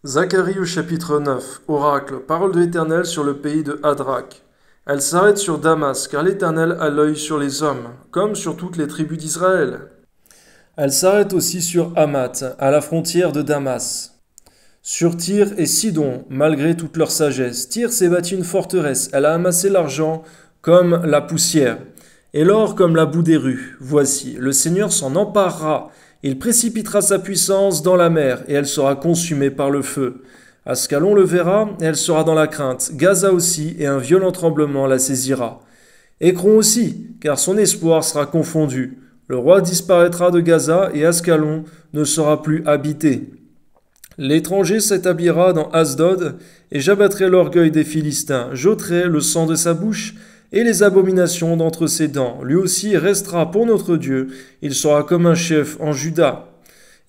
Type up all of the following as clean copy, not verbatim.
Zacharie au chapitre 9, Oracle, parole de l'Éternel sur le pays de Hadrach. Elle s'arrête sur Damas, car l'Éternel a l'œil sur les hommes, comme sur toutes les tribus d'Israël. Elle s'arrête aussi sur Hamath, à la frontière de Damas. Sur Tyr et Sidon, malgré toute leur sagesse, Tyr s'est bâti une forteresse, elle a amassé l'argent comme la poussière, et l'or comme la boue des rues. Voici, le Seigneur s'en emparera, il précipitera sa puissance dans la mer, et elle sera consumée par le feu. Ascalon le verra, et elle sera dans la crainte, Gaza aussi, et un violent tremblement la saisira. Écron aussi, car son espoir sera confondu. Le roi disparaîtra de Gaza, et Ascalon ne sera plus habité. L'étranger s'établira dans Asdod, et j'abattrai l'orgueil des Philistins, j'ôterai le sang de sa bouche, et les abominations d'entre ses dents. Lui aussi restera pour notre Dieu, il sera comme un chef en Juda.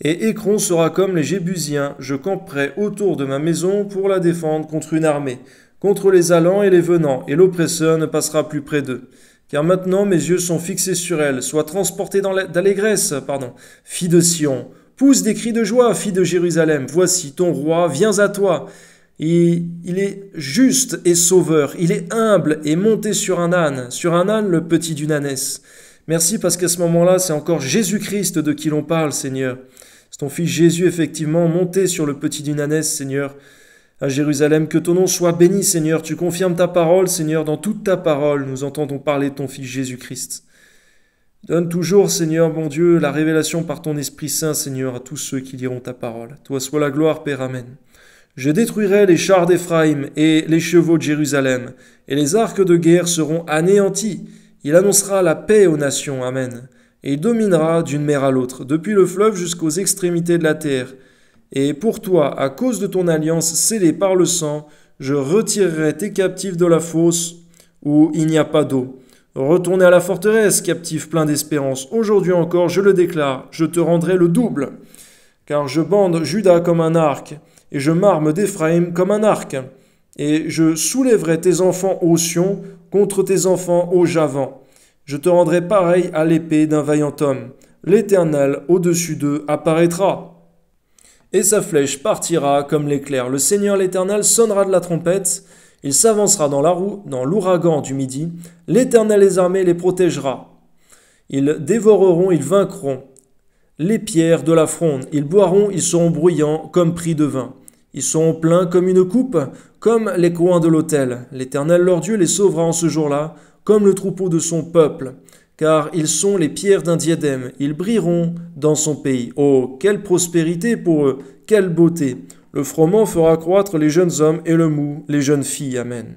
Et Écron sera comme les Jébusiens, je camperai autour de ma maison pour la défendre contre une armée, contre les allants et les venants, et l'oppresseur ne passera plus près d'eux. Car maintenant mes yeux sont fixés sur elle, sois transportée d'allégresse, fille de Sion. Pousse des cris de joie, fille de Jérusalem, voici ton roi, viens à toi. Il est juste et sauveur, il est humble et monté sur un âne le petit d'une ânesse. Merci parce qu'à ce moment-là, c'est encore Jésus-Christ de qui l'on parle, Seigneur. C'est ton fils Jésus, effectivement, monté sur le petit d'une ânesse, Seigneur, à Jérusalem. Que ton nom soit béni, Seigneur. Tu confirmes ta parole, Seigneur, dans toute ta parole. Nous entendons parler de ton fils Jésus-Christ. Donne toujours, Seigneur, mon Dieu, la révélation par ton Esprit Saint, Seigneur, à tous ceux qui liront ta parole. Toi soit la gloire, Père, Amen. Je détruirai les chars d'Éphraïm et les chevaux de Jérusalem, et les arcs de guerre seront anéantis. Il annoncera la paix aux nations, Amen. Et il dominera d'une mer à l'autre, depuis le fleuve jusqu'aux extrémités de la terre. Et pour toi, à cause de ton alliance scellée par le sang, je retirerai tes captifs de la fosse où il n'y a pas d'eau. Retournez à la forteresse, captifs pleins d'espérance. Aujourd'hui encore, je le déclare, je te rendrai le double. Car je bande Juda comme un arc, et je m'arme d'Éphraïm comme un arc. Et je soulèverai tes enfants au Sion contre tes enfants au Javan. Je te rendrai pareil à l'épée d'un vaillant homme. L'Éternel au-dessus d'eux apparaîtra. Et sa flèche partira comme l'éclair. Le Seigneur l'Éternel sonnera de la trompette. Il s'avancera dans l'ouragan du midi. L'Éternel des armées les protégera. Ils dévoreront, ils vaincront les pierres de la fronde. Ils boiront, ils seront bruyants comme pris de vin. Ils seront pleins comme une coupe, comme les coins de l'autel. L'Éternel leur Dieu les sauvera en ce jour-là, comme le troupeau de son peuple. Car ils sont les pierres d'un diadème. Ils brilleront dans son pays. Oh, quelle prospérité pour eux, quelle beauté! Le froment fera croître les jeunes hommes et le mou les jeunes filles. Amen.